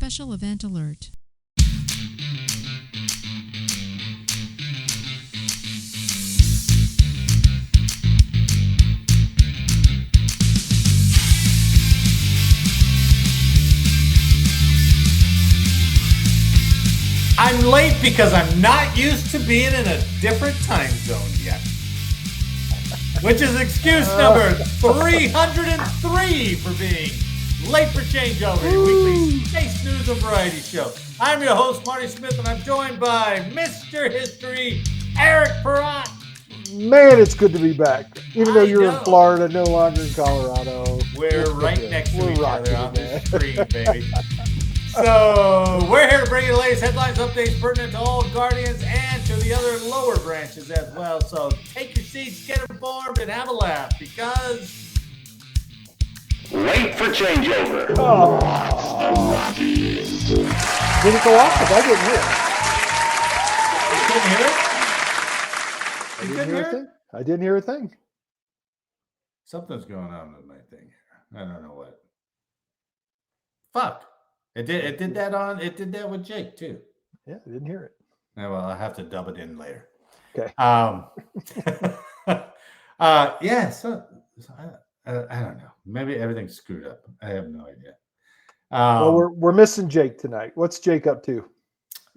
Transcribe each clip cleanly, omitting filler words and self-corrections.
Special event alert. I'm late because I'm not used to being in a different time zone yet. Which is excuse number 303 for being late for changeover, your weekly space news and variety show. I'm your host, Marty Smith, and I'm joined by Mr. History, Eric Perrott. Man, it's good to be back. Even though you're in Florida, no longer in Colorado. We're right next to each other on the screen, baby. So we're here to bring you the latest headlines, updates pertinent to all Guardians and to the other lower branches as well. So take your seats, get informed, and have a laugh because late for changeover. Oh. Did it go off? Because I didn't hear it. you couldn't hear it. I didn't hear a thing. Something's going on with my thing here. I don't know what. Fuck. It did that with Jake too. Yeah, I didn't hear it. Yeah, well, I'll have to dub it in later. Okay. Yeah, so I don't know. Maybe everything's screwed up. I have no idea. Well, we're missing Jake tonight. What's Jake up to?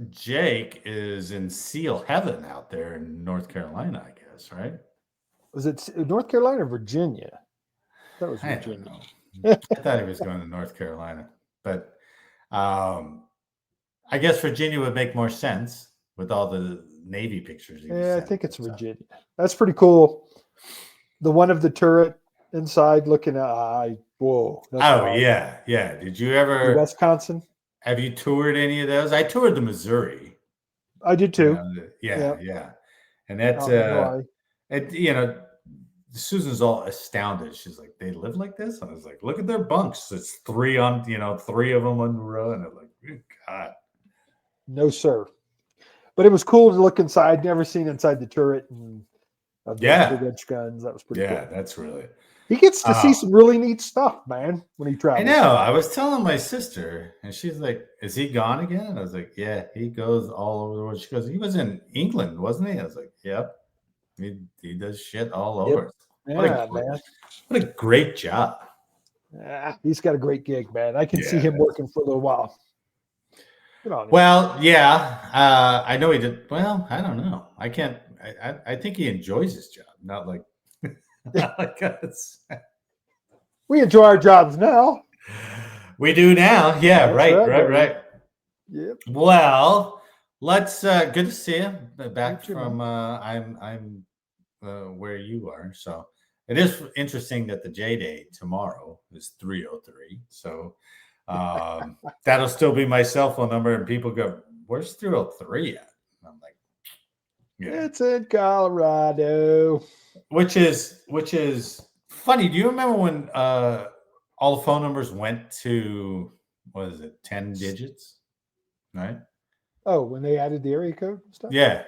Jake is in SEAL heaven out there in North Carolina, I guess, right? Was it North Carolina or Virginia? That was Virginia. I thought he was going to North Carolina, but I guess Virginia would make more sense with all the Navy pictures. Yeah, I think it's Virginia. That's pretty cool. The one of the turret inside looking at whoa. Yeah. Did you ever Wisconsin? Have you toured any of those? I toured the Missouri. I did too. Yeah. And that's Susan's all astounded. She's like, they live like this? And I was like, look at their bunks. It's three of them on the row. And I'm like, good God. No, sir. But it was cool to look inside. Never seen inside the turret and of the big edge guns. That was pretty cool. Yeah, that's really. He gets to see some really neat stuff, man, when he travels. I know. I was telling my sister, and she's like, is he gone again? And I was like, yeah, he goes all over the world. She goes, he was in England, wasn't he? I was like, yep. He does shit all over. Yeah, man. What a great job. He's got a great gig, man. I can see him working for a little while. Good on him. Well, yeah. I know he did. Well, I don't know. I can't. I think he enjoys his job. Not like us. We enjoy our jobs now. We do now. Yeah, right. Yep. Well, let's good to see you back from I'm where you are. So it is interesting that the J Day tomorrow is 303. So that'll still be my cell phone number, and people go, where's 303 at? And I'm like, yeah. It's in Colorado. Which is funny. Do you remember when all the phone numbers went to 10 digits? Right? Oh, when they added the area code and stuff? Yeah.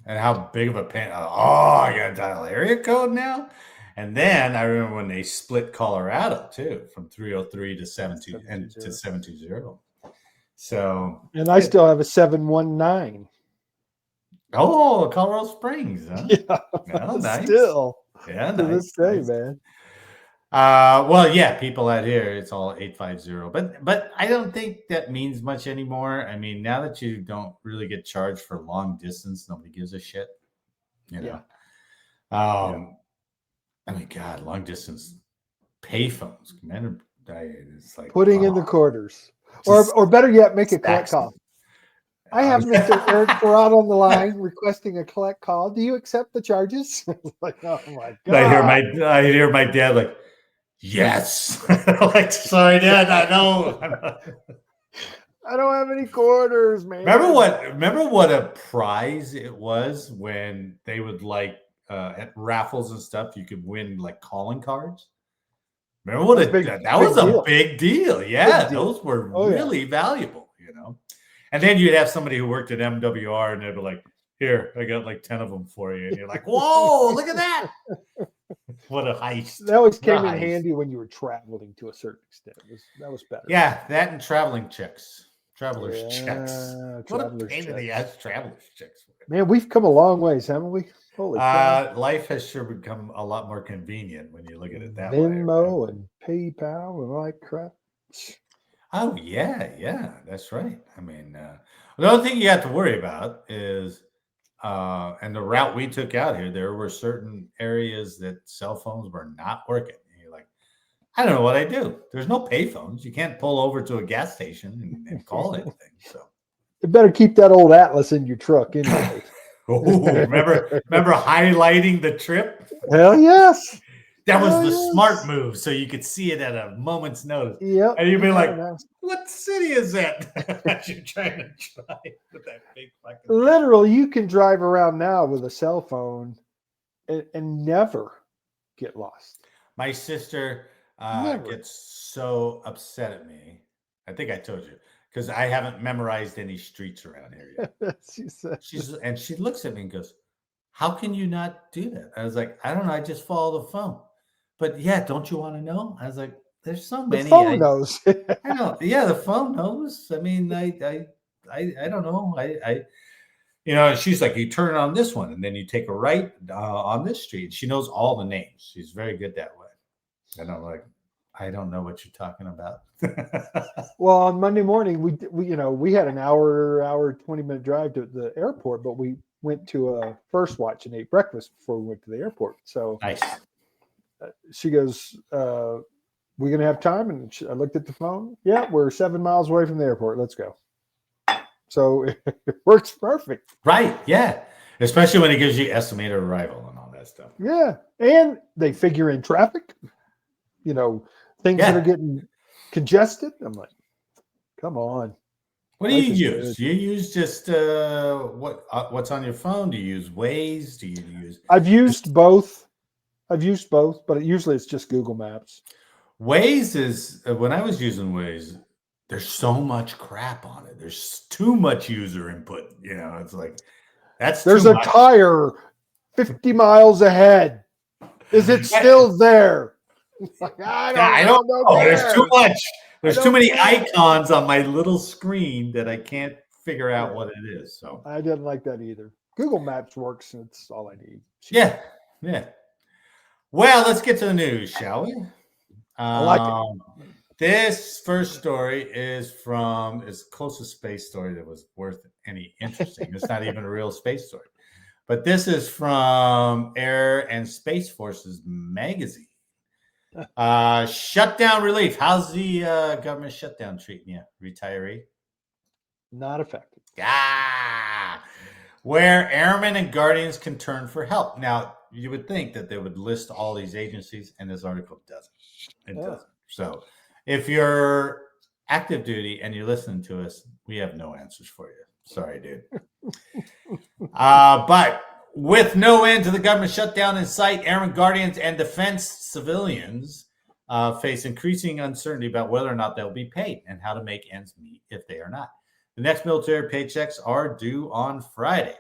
And how big of a pain. I gotta dial area code now. And then I remember when they split Colorado too, from 303 to 720. So and I still have a 719. Oh, Colorado Springs, huh? Yeah, nice. Still. Yeah, to this day, man. Well, yeah, people out here, it's all 850. But I don't think that means much anymore. I mean, now that you don't really get charged for long distance, nobody gives a shit. You know? I mean, God, long distance payphones. Man, it's like putting in the quarters. Or better yet, make a collect call. I have Mr. Eric Perrott on the line requesting a collect call. Do you accept the charges? Like, oh my God. I hear my dad like, yes. Like, sorry, Dad, I know. I don't have any quarters, man. Remember what a prize it was when they would at raffles and stuff, you could win like calling cards. Remember what that was a big deal. Yeah, those were really valuable, you know. And then you'd have somebody who worked at MWR and they'd be like, here, I got like 10 of them for you. And you're like, whoa, look at that. What a heist. That always came What a in heist. handy when you were traveling to a certain extent. That was better. Yeah, that and traveling checks. Traveler's checks. What a Traveler's pain in the checks. ass traveler's checks. Man, we've come a long ways, haven't we? Holy cow. Life has sure become a lot more convenient when you look at it that way. Venmo and PayPal and all that crap. Oh yeah, that's right. I mean, the only thing you have to worry about is, and the route we took out here, there were certain areas that cell phones were not working. And you're like, I don't know what I do. There's no payphones. You can't pull over to a gas station and call anything. So You better keep that old Atlas in your truck anyway. remember highlighting the trip? Hell yes. That was Hell the yes. smart move, so you could see it at a moment's notice. Yep. And you'd be like, nice. what city is that? As you're trying to drive with that big fucking. Literally, you can drive around now with a cell phone and never get lost. My sister Never. gets so upset at me. I think I told you, because I haven't memorized any streets around here yet. She said, She looks at me and goes, how can you not do that? I was like, I don't know. I just follow the phone. But yeah, don't you want to know? I was like, there's so many. the phone knows. I know. Yeah, the phone knows. I mean, I don't know. She's like, you turn on this one, and then you take a right on this street. She knows all the names. She's very good that way. And I'm like, I don't know what you're talking about. Well, on Monday morning, we had an hour 20-minute drive to the airport, but we went to a First Watch and ate breakfast before we went to the airport. So Nice. She goes, we going to have time? And I looked at the phone. Yeah, we're 7 miles away from the airport. Let's go. So it works perfect. Right. Yeah. Especially when it gives you estimated arrival and all that stuff. Yeah. And they figure in traffic, things that are getting congested. I'm like, come on. What do you use? Do you use just what's on your phone? Do you use Waze? Do you use? I've used both, but usually it's just Google Maps. Waze is when I was using Waze, there's so much crap on it. There's too much user input. It's like there's a tire 50 miles ahead. Is it still there? Like, I don't know. There's too much. There's too many icons on my little screen that I can't figure out what it is. So I didn't like that either. Google Maps works. It's all I need. Yeah. Well, let's get to the news, shall we? I like it. This first story is from as close a space story that was worth any interesting. It's not even a real space story. But this is from Air and Space Forces magazine. Shutdown relief. How's the government shutdown treating you, retiree? Not effective. Where airmen and guardians can turn for help. Now, you would think that they would list all these agencies, and this article doesn't. It doesn't. So if you're active duty and you're listening to us, we have no answers for you. Sorry, dude. But with no end to the government shutdown in sight, airmen, guardians, and defense civilians face increasing uncertainty about whether or not they'll be paid and how to make ends meet if they are not. The next military paychecks are due on Friday,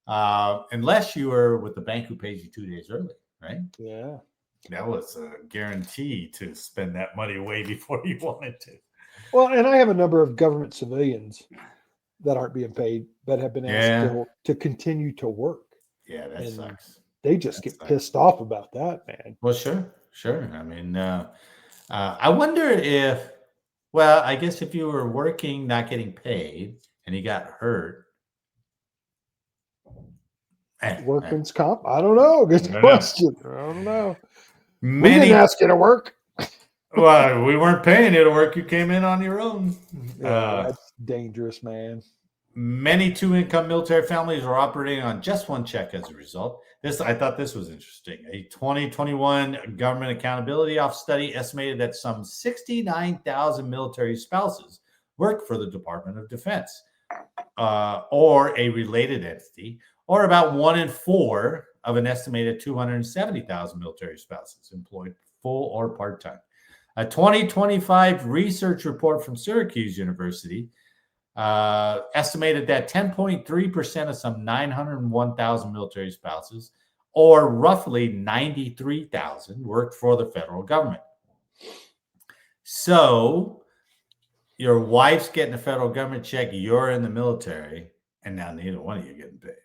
unless you are with the bank who pays you 2 days early, right? Yeah. That was a guarantee to spend that money way before you wanted to. Well, and I have a number of government civilians that aren't being paid but have been asked to continue to work. Yeah, that sucks. They just get pissed off about that, man. Well, sure. I mean, I wonder if, well, I guess if you were working, not getting paid, and you got hurt. Workman's comp? I don't know. Good question. I don't know. We didn't ask you to work. Well, we weren't paying you to work. You came in on your own. That's dangerous, man. Many two-income military families are operating on just one check as a result. I thought this was interesting. A 2021 Government Accountability Office study estimated that some 69,000 military spouses work for the Department of Defense or a related entity, or about 1 in 4 of an estimated 270,000 military spouses employed full or part-time. A 2025 research report from Syracuse University estimated that 10.3% of some 901,000 military spouses or roughly 93,000 worked for the federal government. So your wife's getting a federal government check, you're in the military, and now neither one of you are getting paid,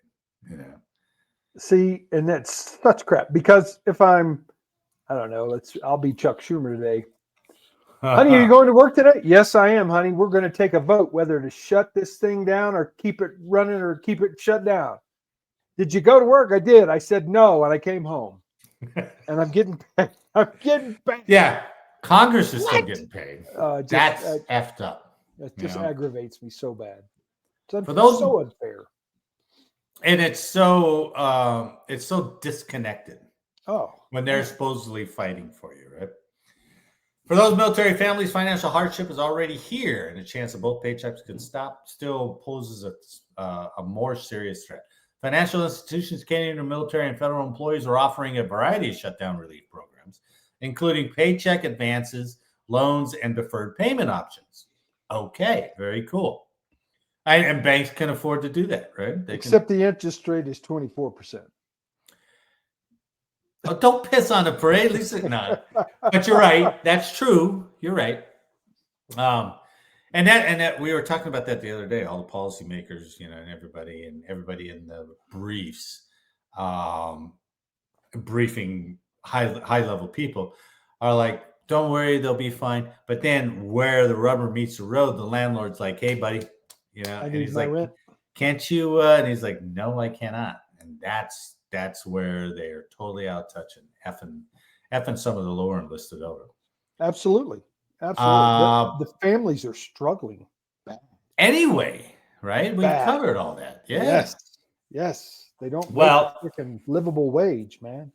you know. See, and that's such crap, because if I don't know, I'll be Chuck Schumer today. Honey, are you going to work today? Yes, I am, honey. We're going to take a vote whether to shut this thing down or keep it running or keep it shut down. Did you go to work? I did. I said no, and I came home. And I'm getting paid. I'm getting paid. Yeah, Congress is still getting paid. That's effed up. It just aggravates me so bad. It's For those, so unfair. And it's so disconnected. Oh, when they're supposedly fighting for you, right? For those military families, financial hardship is already here, and the chance that both paychecks could stop still poses a more serious threat. Financial institutions catering to military and federal employees are offering a variety of shutdown relief programs, including paycheck advances, loans, and deferred payment options. Okay, very cool. And banks can afford to do that, right? Except the interest rate is 24%. Oh, don't piss on the parade, at least not. But you're right. That's true. You're right. And that we were talking about that the other day. All the policymakers, and everybody in the briefs, briefing high level people are like, "Don't worry, they'll be fine." But then, where the rubber meets the road, the landlord's like, "Hey, buddy, and he's like, rent. Can't you?" And he's like, "No, I cannot." And that's where they're totally out touching, effing some of the lower enlisted over. Absolutely. The families are struggling. Anyway, right? We've covered all that. Yeah. Yes. They don't make a freaking livable wage, man.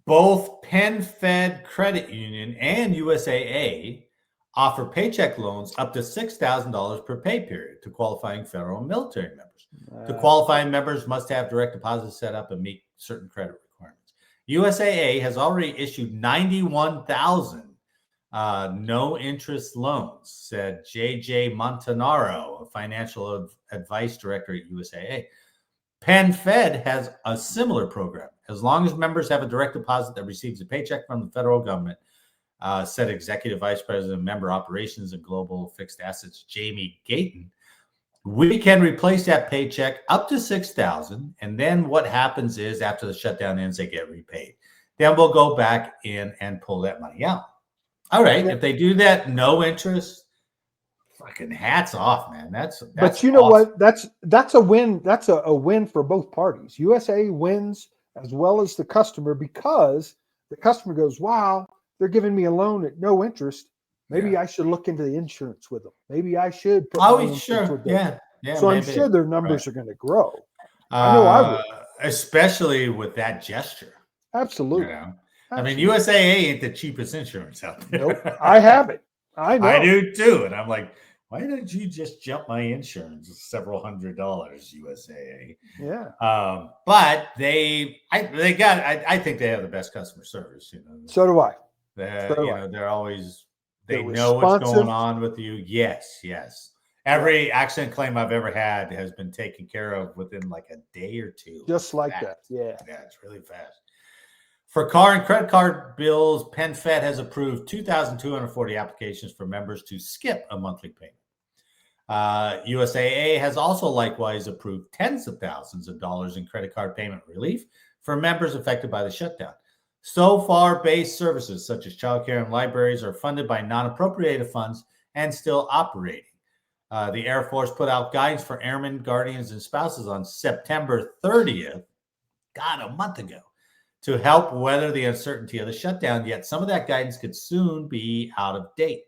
Both Penn Fed Credit Union and USAA offer paycheck loans up to $6,000 per pay period to qualifying federal and military members. The qualifying members must have direct deposits set up and meet certain credit requirements. USAA has already issued 91,000 no-interest loans, said J.J. Montanaro, a financial advice director at USAA. Penn Fed has a similar program. As long as members have a direct deposit that receives a paycheck from the federal government, said Executive Vice President, Member Operations and Global Fixed Assets, Jamie Gayton, we can replace that paycheck up to $6,000, and then what happens is after the shutdown ends, they get repaid. Then we'll go back in and pull that money out. All right, if they do that, no interest, fucking hats off, man. That's but you know awesome. What? That's a win. That's a win for both parties. USA wins as well as the customer, because the customer goes, "Wow, they're giving me a loan at no interest. Maybe I should look into the insurance with them. Maybe I should put sure. With them." Yeah. So maybe. I'm sure their numbers are going to grow. I know I would. Especially with that gesture. Absolutely. I mean, USAA ain't the cheapest insurance out there. Nope. I have it. I know. I do too. And I'm like, why did you just jump my insurance several $100, USAA? Yeah. But I think they have the best customer service. So do I. They're always, they know what's going on with you. Yes. Every accident claim I've ever had has been taken care of within like a day or two. Just like that. Yeah. Yeah, it's really fast. For car and credit card bills, Penn Fed has approved 2,240 applications for members to skip a monthly payment. USAA has also likewise approved tens of thousands of dollars in credit card payment relief for members affected by the shutdown. So far, base services such as childcare and libraries are funded by non-appropriated funds and still operating. The Air Force put out guidance for airmen, guardians, and spouses on September 30th, a month ago, to help weather the uncertainty of the shutdown, yet some of that guidance could soon be out of date.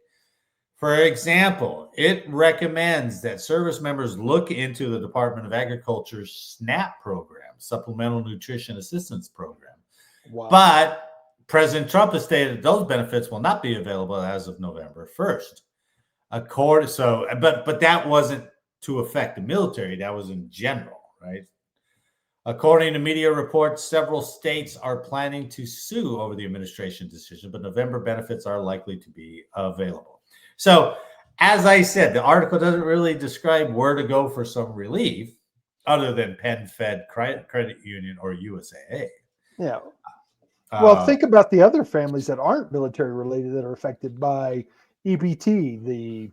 For example, it recommends that service members look into the Department of Agriculture's SNAP program, Supplemental Nutrition Assistance Program. Wow. But President Trump has stated that those benefits will not be available as of November 1st. But that wasn't to affect the military. That was in general, right? According to media reports, several states are planning to sue over the administration's decision, but November benefits are likely to be available. So, as I said, the article doesn't really describe where to go for some relief other than Penn Fed Credit Union or USAA. Yeah. Well, Uh, think about the other families that aren't military related that are affected by EBT, the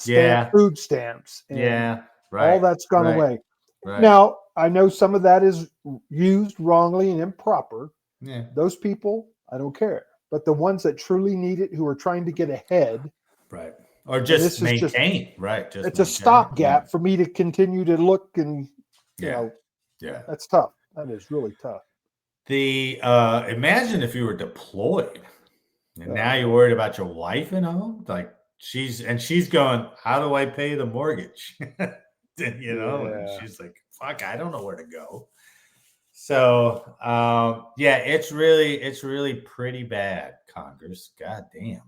yeah, food stamps, and yeah, all right, that's gone right, away. right. Now, I know some of that is used wrongly and improper. Yeah, Those people, I don't care. But the ones that truly need it, who are trying to get ahead, right. Or and just this is just, maintain, right? Just it's a maintain. Yeah, stopgap for me to continue to look and, yeah, yeah. that's tough. That is really tough. The imagine if you were deployed and now Uh, you're worried about your wife and all, like she's going, how do I pay the mortgage? And yeah. she's like, fuck, I don't know where to go. So yeah, it's really pretty bad, Congress. God damn.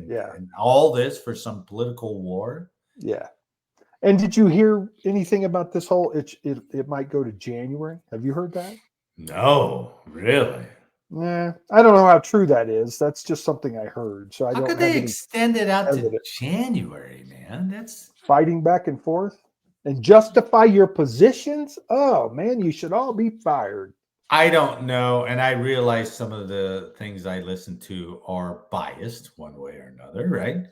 Yeah. And all this for some political war. Yeah. And did you hear anything about this whole it might go to January? Have you heard that? No, really. Yeah. I don't know how true that is. That's just something I heard. So I How don't could have they any extend it out to evidence. January, man? That's Fighting back and forth and justify your positions. Oh man, you should all be fired. I don't know. And I realize some of the things I listen to are biased one way or another, right?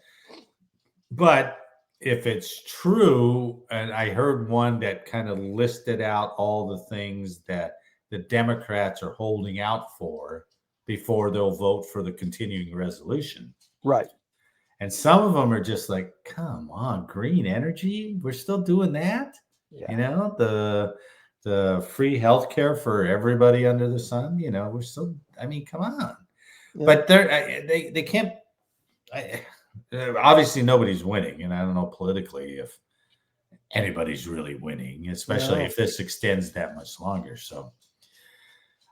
But if it's true, and I heard one that kind of listed out all the things that the Democrats are holding out for before they'll vote for the continuing resolution. Right. And some of them are just like, come on, green energy? We're still doing that? Yeah. The free healthcare for everybody under the sun, we're still, I mean, come on. Yeah. But they can't, obviously nobody's winning. And I don't know politically if anybody's really winning, especially No. if this extends that much longer. So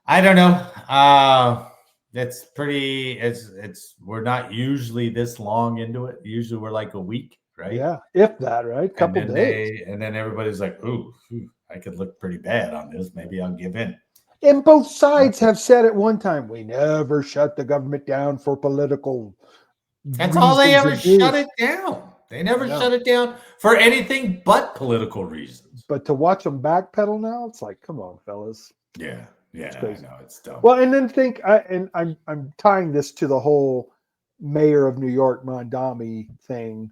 I don't know. It's pretty, we're not usually this long into it. Usually we're like a week, right? Yeah. If that, right? Couple days. And then everybody's like, ooh, I could look pretty bad on this. Maybe I'll give in. And both sides have said at one time, we never shut the government down for political That's all they ever reasons and shut views. it down. They never I know. shut it down for anything but political reasons. But to watch them backpedal now, it's like, come on, fellas. Yeah, I crazy. know it's dumb. Well, and then I'm tying this to the whole mayor of New York Mondami thing.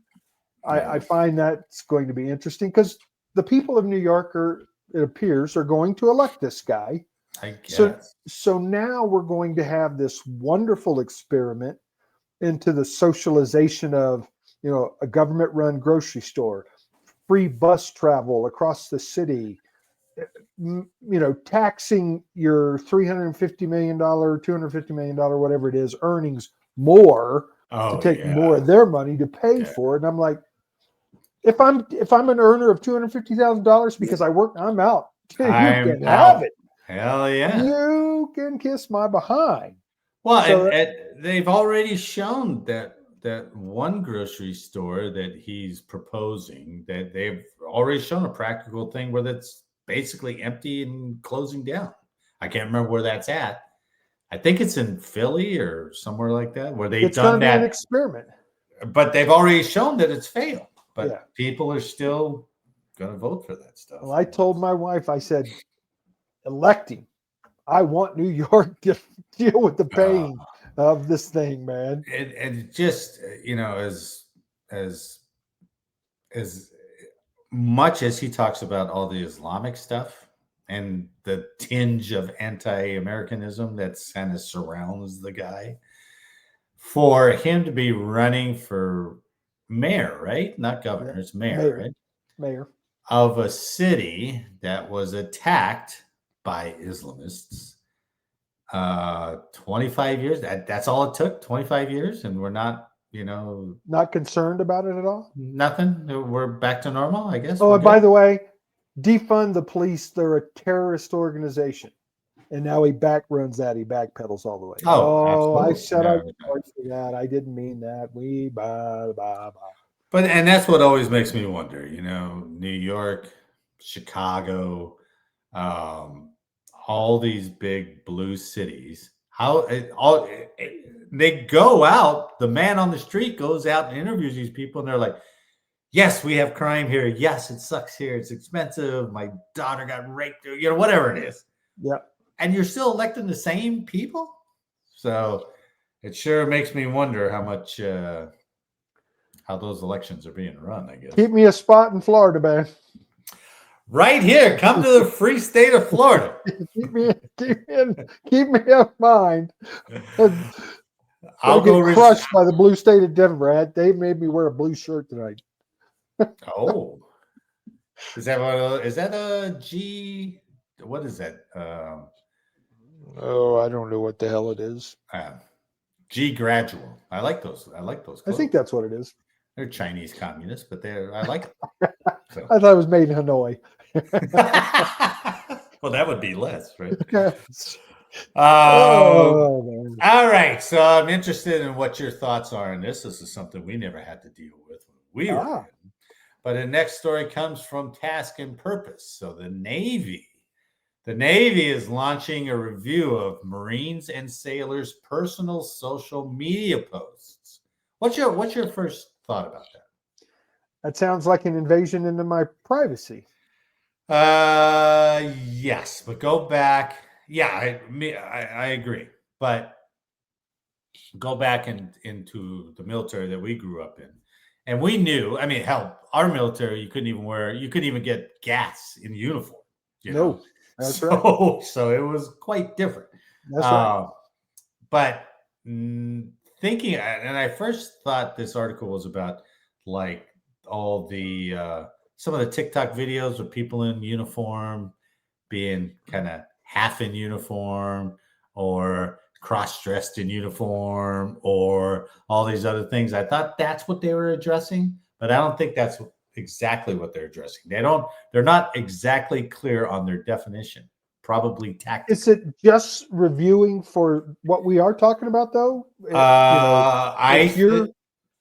Yeah. I find that's going to be interesting because the people of New York it appears, are going to elect this guy. I guess. So now we're going to have this wonderful experiment into the socialization of, a government-run grocery store, free bus travel across the city, taxing your $350 million, $250 million, whatever it is, earnings more to take more of their money to pay for it. And I'm like, if I'm an earner of $250,000 because I work, I'm out. You can have it. Hell yeah. You can kiss my behind. Well, so they've already shown that one grocery store that he's proposing, that they've already shown a practical thing where that's basically empty and closing down. I can't remember where that's at. I think it's in Philly or somewhere like that, where they've done that. An experiment. But they've already shown that it's failed. But people are still going to vote for that stuff. Well, I told my wife, I said, electing, I want New York to deal with the pain of this thing, man. And just, as much as he talks about all the Islamic stuff and the tinge of anti-Americanism that kind of surrounds the guy, for him to be running for mayor, right? Not governor, it's mayor, right? Mayor. Of a city that was attacked by Islamists. 25 years. That's all it took, 25 years. And we're not, not concerned about it at all? Nothing. We're back to normal, I guess. Oh, and by the way, defund the police. They're a terrorist organization. And now he runs that. He backpedals all the way. I said I was sorry for that. I didn't mean that. But, and that's what always makes me wonder, New York, Chicago, all these big blue cities, they go out, the man on the street goes out and interviews these people, and they're like, yes, we have crime here. Yes, it sucks here. It's expensive. My daughter got raped, whatever it is. Yeah. and you're still electing the same people. So it sure makes me wonder how much how those elections are being run, I guess. Keep me a spot in Florida, man. Right here, come to the free state of Florida. keep me in mind. I'll go crushed by the blue state of Denver. They made me wear a blue shirt tonight. Oh, is that a G? What is that? Oh, I don't know what the hell it is. G gradual. I like those. I like those clothes. I think that's what it is. They're Chinese communists, but I like them. So. I thought it was made in Hanoi. Well, that would be less, right? All right. So I'm interested in what your thoughts are on this. This is something we never had to deal with when we were in. But the next story comes from Task and Purpose. So the Navy is launching a review of Marines and sailors' personal social media posts. What's your first thought about that? That sounds like an invasion into my privacy. Yes, but go back. Yeah, I agree. But go back into the military that we grew up in. And we knew, I mean, hell, our military, you couldn't even get gas in uniform. No, that's right. So it was quite different. That's right. But thinking, and I first thought this article was about like all the, some of the TikTok videos of people in uniform being kind of half in uniform or cross-dressed in uniform or all these other things. I thought that's what they were addressing, but I don't think that's exactly what they're addressing. They're not exactly clear on their definition. Probably tactical. Is it just reviewing for what we are talking about, though? If you're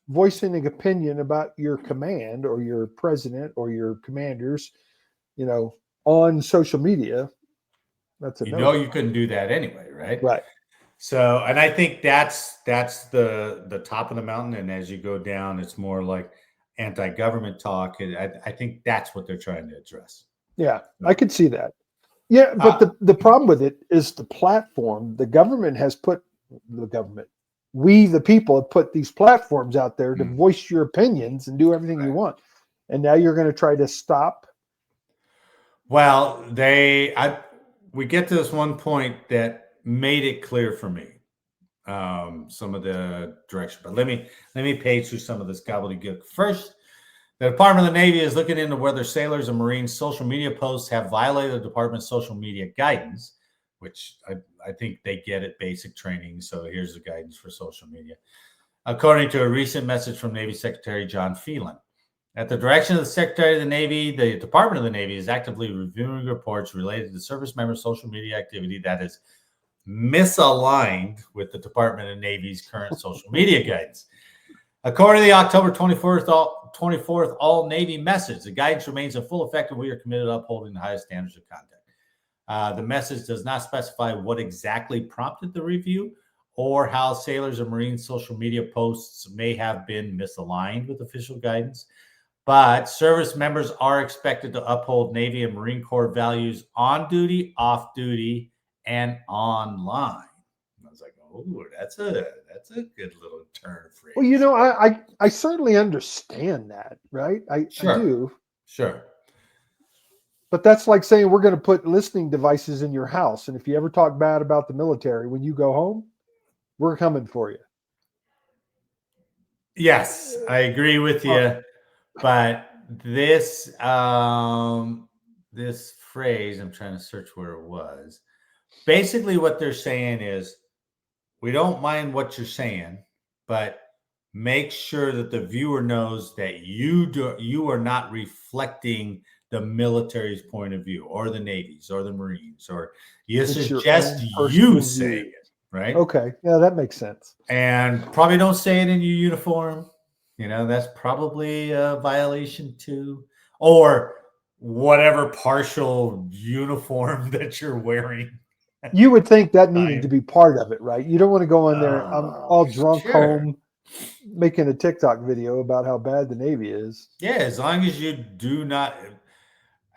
voicing an opinion about your command or your president or your commanders, on social media, that's a you couldn't do that anyway, right? Right. So, and I think that's the top of the mountain, and as you go down, it's more like anti-government talk. And I think that's what they're trying to address. Yeah, I could see that. Yeah, but the problem with it is the platform. The government has put we the people have put these platforms out there to voice your opinions and do everything you want, and now you're going to try to stop. Well, we get to this one point that made it clear for me some of the direction, but let me page through some of this gobbledygook. First, the Department of the Navy is looking into whether sailors and Marines' social media posts have violated the department's social media guidance, which I think they get at basic training. So here's the guidance for social media. According to a recent message from Navy Secretary John Phelan, at the direction of the Secretary of the Navy, the Department of the Navy is actively reviewing reports related to service members' social media activity that is misaligned with the Department of Navy's current social media guidance. According to the October 24th All Navy message, the guidance remains in full effect and we are committed to upholding the highest standards of conduct. The message does not specify what exactly prompted the review or how sailors and Marines' social media posts may have been misaligned with official guidance, but service members are expected to uphold Navy and Marine Corps values on duty, off duty, and online. I was like, oh, that's a good little turn of phrase. Well, I certainly understand that, right? I do. Sure. But that's like saying we're going to put listening devices in your house, and if you ever talk bad about the military when you go home, we're coming for you. Yes, I agree with you. But this this phrase, I'm trying to search where it was. Basically, what they're saying is, we don't mind what you're saying, but make sure that the viewer knows that you are not reflecting the military's point of view, or the Navy's, or the Marines, or this is just you saying it, right? Okay, yeah, that makes sense. And probably don't say it in your uniform. That's probably a violation too, or whatever partial uniform that you're wearing. You would think that needed to be part of it, right? You don't want to go in there, I'm all drunk home, making a TikTok video about how bad the Navy is. Yeah, as long as you do not.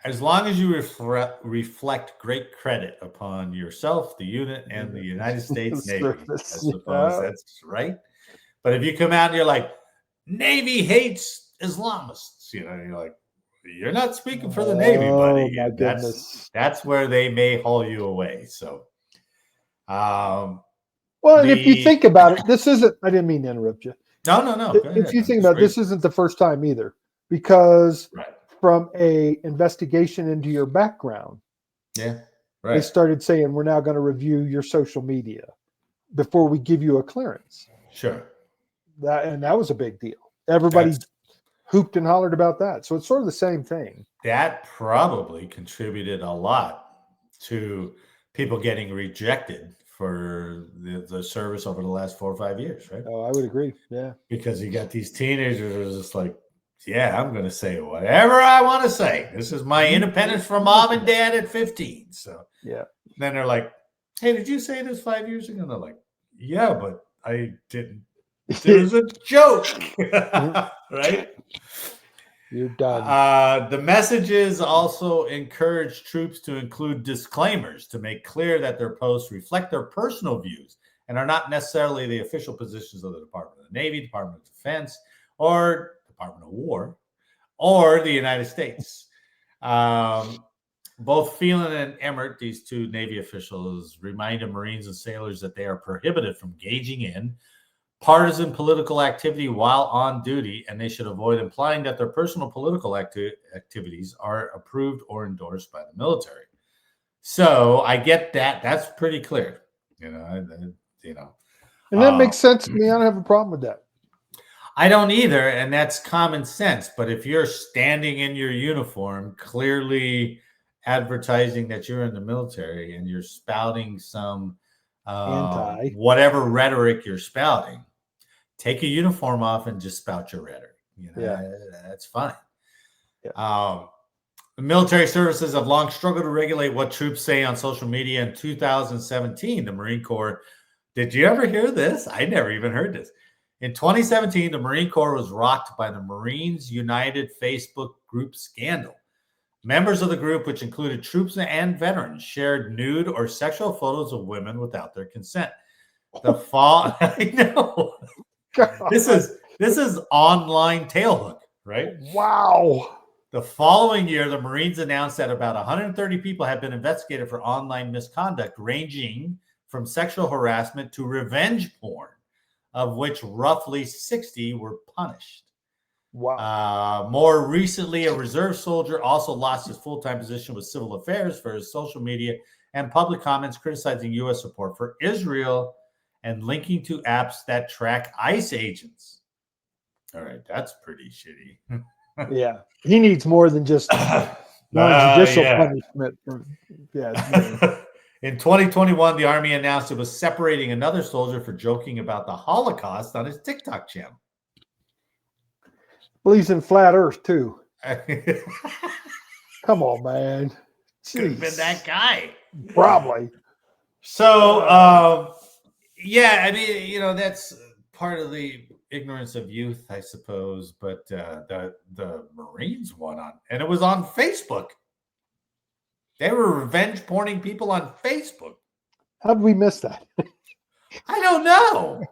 as long as you reflect great credit upon yourself, the unit, and the United States Navy, I suppose that's right. But if you come out and you're like, Navy hates Islamists, you're like, you're not speaking for the Navy, buddy. My goodness. That's where they may haul you away. So, well, if you think about it, this isn't. I didn't mean to interrupt you. No. If you think about it, this isn't the first time either, because from a investigation into your background, they started saying we're now going to review your social media before we give you a clearance. Sure. That was a big deal. Everybody hooped and hollered about that. So it's sort of the same thing. That probably contributed a lot to people getting rejected for the service over the last 4 or 5 years, right? Oh, I would agree. Yeah. Because you got these teenagers who are just like, yeah, I'm going to say whatever I want to say. This is my independence from mom and dad at 15. So yeah. Then they're like, hey, did you say this 5 years ago? And they're like, yeah, but I didn't. It was a joke, right? You're done. The messages also encourage troops to include disclaimers to make clear that their posts reflect their personal views and are not necessarily the official positions of the Department of the Navy, Department of Defense, or Department of War, or the United States. Both Phelan and Emmert, these two Navy officials, reminded Marines and sailors that they are prohibited from engaging in partisan political activity while on duty, and they should avoid implying that their personal political activities are approved or endorsed by the military. So I get that. That's pretty clear. And that makes sense to me. I don't have a problem with that. I don't either, and that's common sense. But if you're standing in your uniform, clearly advertising that you're in the military, and you're spouting some whatever rhetoric you're spouting, take a uniform off and just spout your rhetoric. That's fine. Yeah. The military services have long struggled to regulate what troops say on social media. In 2017, the Marine Corps, did you ever hear this? I never even heard this. In 2017, the Marine Corps was rocked by the Marines United Facebook group scandal. Members of the group, which included troops and veterans, shared nude or sexual photos of women without their consent. I know. This is online tailhook, right? Wow. The following year, the Marines announced that about 130 people had been investigated for online misconduct, ranging from sexual harassment to revenge porn, of which roughly 60 were punished. Wow. More recently, a reserve soldier also lost his full-time position with civil affairs for his social media and public comments criticizing U.S. support for Israel and linking to apps that track ICE agents. All right, that's pretty shitty. Yeah, he needs more than just non-judicial punishment. In 2021, the Army announced it was separating another soldier for joking about the Holocaust on his TikTok channel. Believes in flat Earth too. Come on, man. Could have been that guy. Probably. So, I mean, that's part of the ignorance of youth, I suppose. But the Marines won on, and it was on Facebook. They were revenge porning people on Facebook. How did we miss that? I don't know.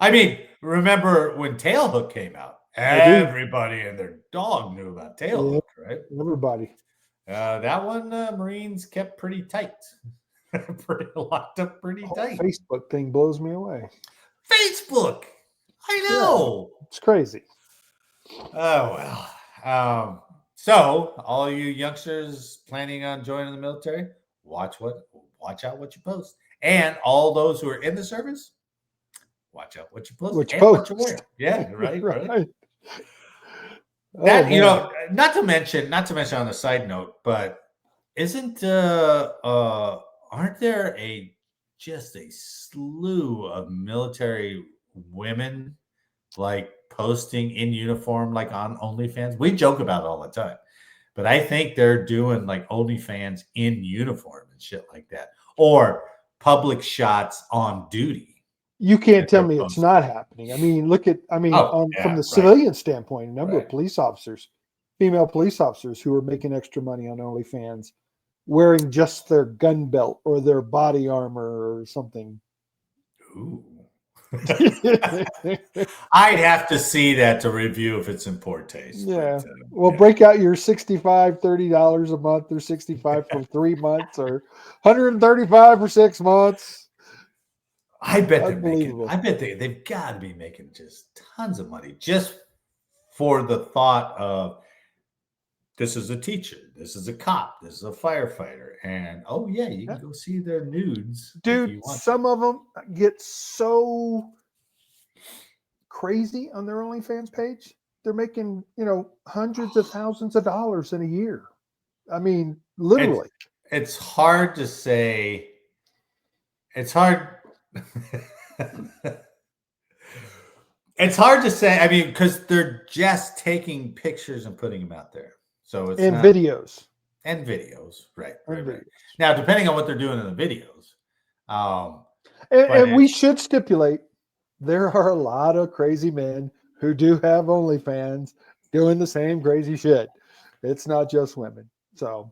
I mean, remember when Tailhook came out? Everybody and their dog knew about Tailhook, right? Everybody. That one, Marines kept pretty tight. Locked up pretty tight. Facebook thing blows me away. Facebook! I know. Yeah, it's crazy. Oh, well. So, all you youngsters planning on joining the military, watch out what you post. And all those who are in the service, watch out what you post what you wear. Yeah, right. That not to mention on a side note, but aren't there just a slew of military women like posting in uniform like on OnlyFans? We joke about it all the time, but I think they're doing like OnlyFans in uniform and shit like that, or public shots on duty. You can't tell me it's not happening. I mean, from the civilian standpoint, a number of police officers female police officers who are making extra money on OnlyFans wearing just their gun belt or their body armor or something. Ooh. I'd have to see that to review if it's in poor taste. Yeah. But, Well, break out your $65, $30 a month, or 65 for 3 months, or 135 for 6 months. I bet they're making. Unbelievable. I bet they've got to be making just tons of money just for the thought of this is a teacher, this is a cop, this is a firefighter, and oh yeah, you can go see their nudes. Dude, some of them get so crazy on their OnlyFans page. They're making, hundreds of thousands of dollars in a year. I mean, literally. It's hard to say. It's hard. It's hard to say. I mean, because they're just taking pictures and putting them out there. So it's videos. And videos, right. Videos. Now, depending on what they're doing in the videos. And we should stipulate there are a lot of crazy men who do have OnlyFans doing the same crazy shit. It's not just women. So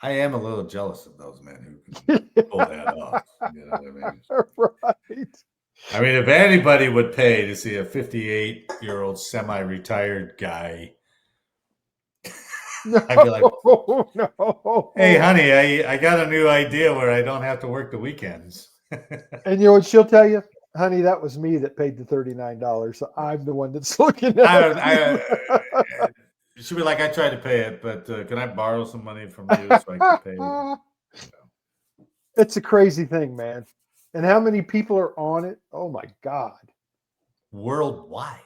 I am a little jealous of those men who can pull that off. You know what I mean? Right. I mean, if anybody would pay to see a 58-year-old semi-retired guy, I'd be like, no. Hey, honey, I got a new idea where I don't have to work the weekends. And you know what she'll tell you? Honey, that was me that paid the $39. So I'm the one that's looking at it. She'll be like, I tried to pay it, but can I borrow some money from you so I can pay you? It's a crazy thing, man. And how many people are on it? Oh, my God. Worldwide.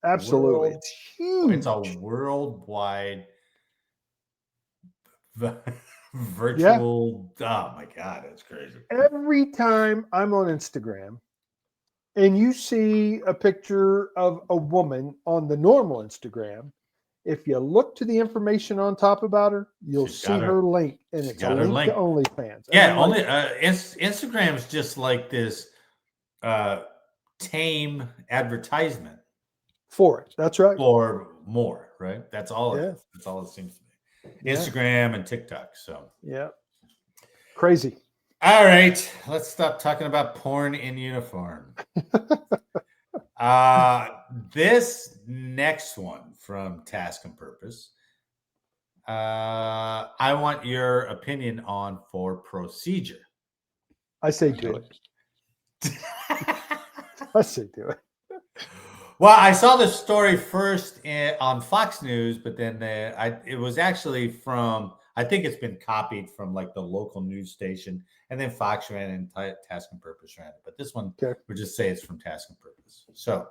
Absolutely. It's huge. It's a worldwide virtual. Yeah. Oh, my God. It's crazy. Every time I'm on Instagram and you see a picture of a woman on the normal Instagram, if you look to the information on top about her, you'll see her link, and it's a link to OnlyFans. Yeah, Instagram is just like this tame advertisement for it. That's right. For more, right? That's all. Yeah. That's all it seems to be. Instagram and TikTok. So yeah, crazy. All right, let's stop talking about porn in uniform. This next one from Task and Purpose, I want your opinion on for procedure. I say do it. I say do it. Well, I saw the story first on Fox News, but then it was actually from, I think it's been copied from like the local news station, and then Fox ran it and Task and Purpose ran it. But this one, we'll just say it's from Task and Purpose. So,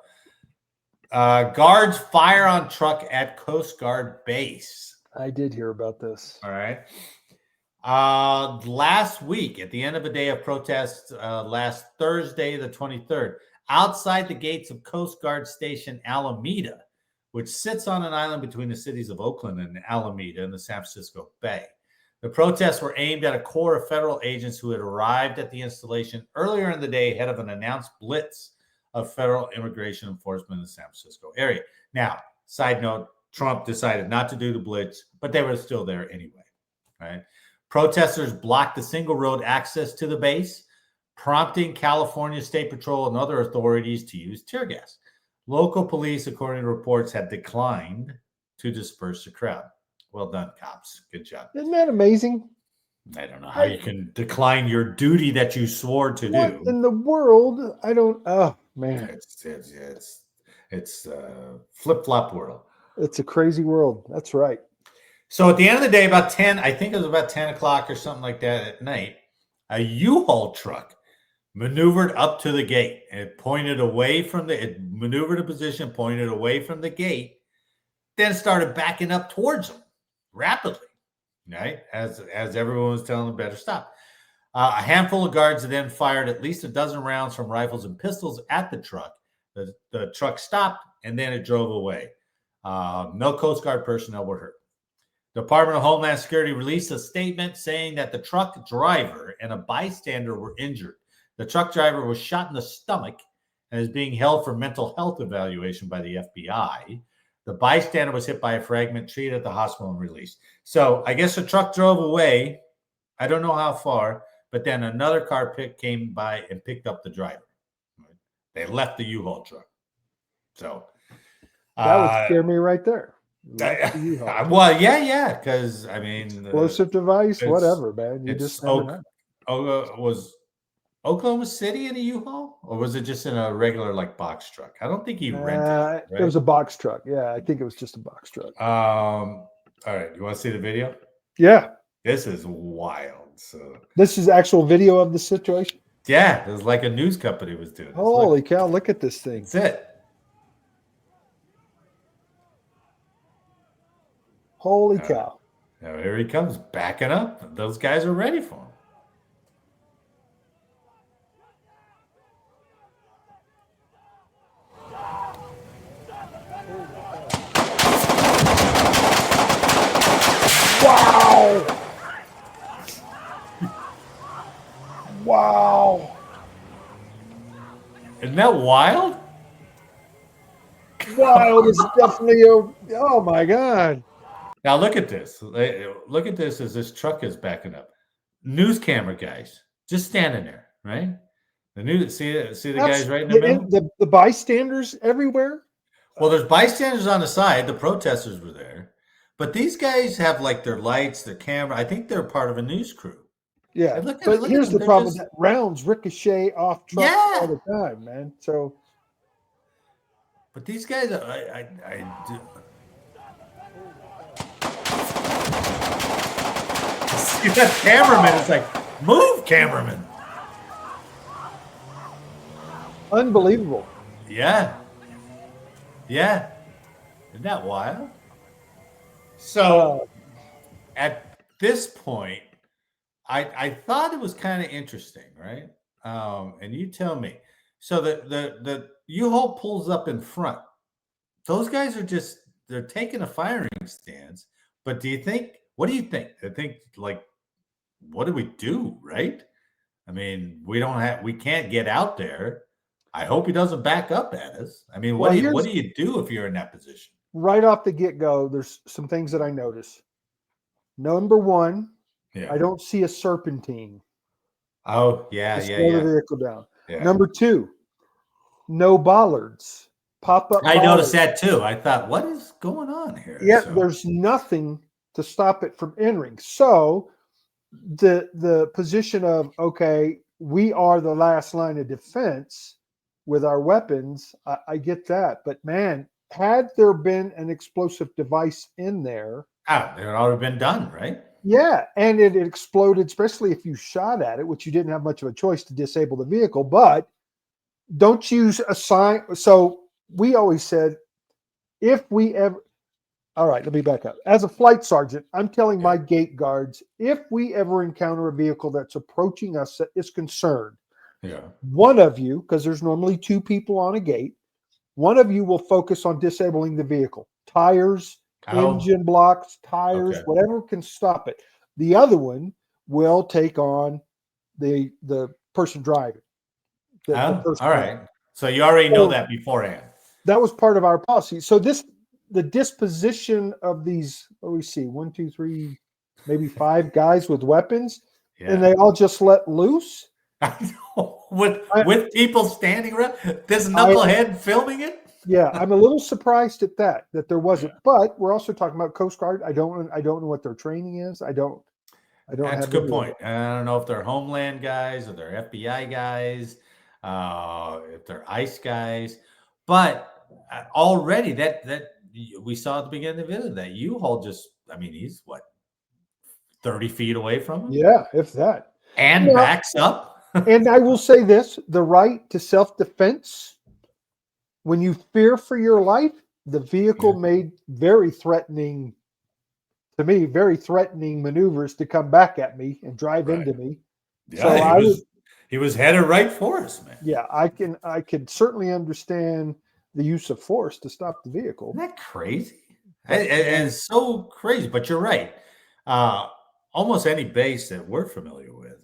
guards fire on truck at Coast Guard base. I did hear about this. All right. Last week, at the end of a day of protest, last Thursday, the 23rd, outside the gates of Coast Guard Station Alameda, which sits on an island between the cities of Oakland and Alameda in the San Francisco Bay. The protests were aimed at a corps of federal agents who had arrived at the installation earlier in the day ahead of an announced blitz of federal immigration enforcement in the San Francisco area. Now, side note, Trump decided not to do the blitz, but they were still there anyway. Right? Protesters blocked the single road access to the base, prompting California State Patrol and other authorities to use tear gas. Local police, according to reports, had declined to disperse the crowd. Well done, cops. Good job. Isn't that amazing? I don't know how you can decline your duty that you swore to do. In the world, I don't. Oh man, it's flip-flop world. It's a crazy world. That's right. So at the end of the day, about 10, I think it was about 10 o'clock or something like that at night, a U-Haul truck maneuvered up to the gate. It maneuvered a position, pointed away from the gate, then started backing up towards them rapidly, right? As everyone was telling them better stop. A handful of guards then fired at least a dozen rounds from rifles and pistols at the truck. The truck stopped, and then it drove away. No Coast Guard personnel were hurt. The Department of Homeland Security released a statement saying that the truck driver and a bystander were injured. The truck driver was shot in the stomach and is being held for mental health evaluation by the FBI. The bystander was hit by a fragment, treated at the hospital and released. So I guess the truck drove away. I don't know how far, but then another car came by and picked up the driver. They left the U-Haul truck. So that would scare me right there. Well, yeah, because I mean, explosive device, whatever, man. You just never know. Was Oklahoma City in a U-Haul, or was it just in a regular like box truck? I don't think he rented it. Right? It was a box truck. Yeah, I think it was just a box truck. All right, you want to see the video? Yeah, this is wild. So this is actual video of the situation. Yeah, it was like a news company was doing this. Holy cow! Look at this thing. That's it. Holy cow! Now here he comes, backing up. Those guys are ready for him. Wow! Wow! Isn't that wild? Wild is definitely oh my God. Now look at this. Look at this as this truck is backing up. News camera guys just standing there, right? The news see the guys right in the middle. The bystanders everywhere. Well, there's bystanders on the side. The protesters were there, but these guys have like their lights, their camera. I think they're part of a news crew. Yeah, but here's the problem: that rounds ricochet off trucks all the time, man. So, but these guys, I do. See that cameraman? It's like, move, cameraman. Unbelievable. Yeah. Yeah. Isn't that wild? So at this point, I thought it was kind of interesting, right? And you tell me. So the U-Haul pulls up in front. Those guys are they're taking a firing stance. But what do you think? I think like, what do we do, right? I mean, we can't get out there. I hope he doesn't back up at us. I mean, what do you do if you're in that position? Right off the get-go, there's some things that I notice. Number one, I don't see a serpentine. Oh, yeah. The vehicle down. Yeah. Number two, no bollards. Pop-up I noticed that too. I thought, what is going on here? Yeah, there's nothing to stop it from entering. So the position of, okay, we are the last line of defense with our weapons, I get that. But man, had there been an explosive device in there, it had already been done, right? Yeah, and it exploded, especially if you shot at it, which you didn't have much of a choice to disable the vehicle. But don't use a sign. So we always said, if we ever, all right, let me back up. As a flight sergeant, I'm telling my gate guards, if we ever encounter a vehicle that's approaching us that is concerned, one of you, because there's normally two people on a gate, one of you will focus on disabling the vehicle. Tires, engine blocks, tires, whatever can stop it. The other one will take on the person driving. All right. So you already know that beforehand. That was part of our policy. So the disposition of these, what do we see? 1, 2, 3, maybe 5 guys with weapons, and they all just let loose. I know. With people standing around, this knucklehead filming it. Yeah, I'm a little surprised at that there wasn't. But we're also talking about Coast Guard. I don't know what their training is. I don't. That's a good point. I don't know if they're Homeland guys or they're FBI guys, if they're ICE guys, but already that we saw at the beginning of the video that U-Haul he's what, 30 feet away from him? Yeah, if that. And backs up. And I will say this, the right to self-defense, when you fear for your life, the vehicle made very threatening maneuvers to come back at me and drive into me. Yeah, so he was headed right for us, man. Yeah, I can certainly understand the use of force to stop the vehicle. Isn't that crazy? And it's so crazy, but you're right. Almost any base that we're familiar with,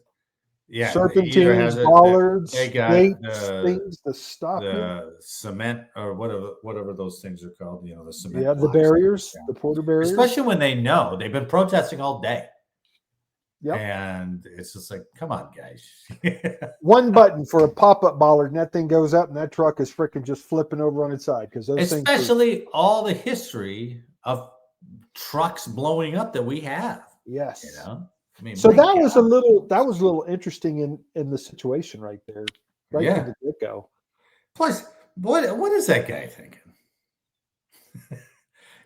Yeah, serpentines, bollards, they got gates, things to stop you. the cement or whatever those things are called. You know, the cement. Yeah, the blocks. barriers, Yeah. the porter barriers. Especially when they know they've been protesting all day. Yep. And it's just like, come on, guys. One button for a pop-up bollard, and that thing goes up, and that truck is freaking just flipping over on its side because those things. Especially all the history of trucks blowing up that we have. Yes. You know, I mean, so that was a little interesting in the situation right there, right from the get-go. Plus, what is that guy thinking?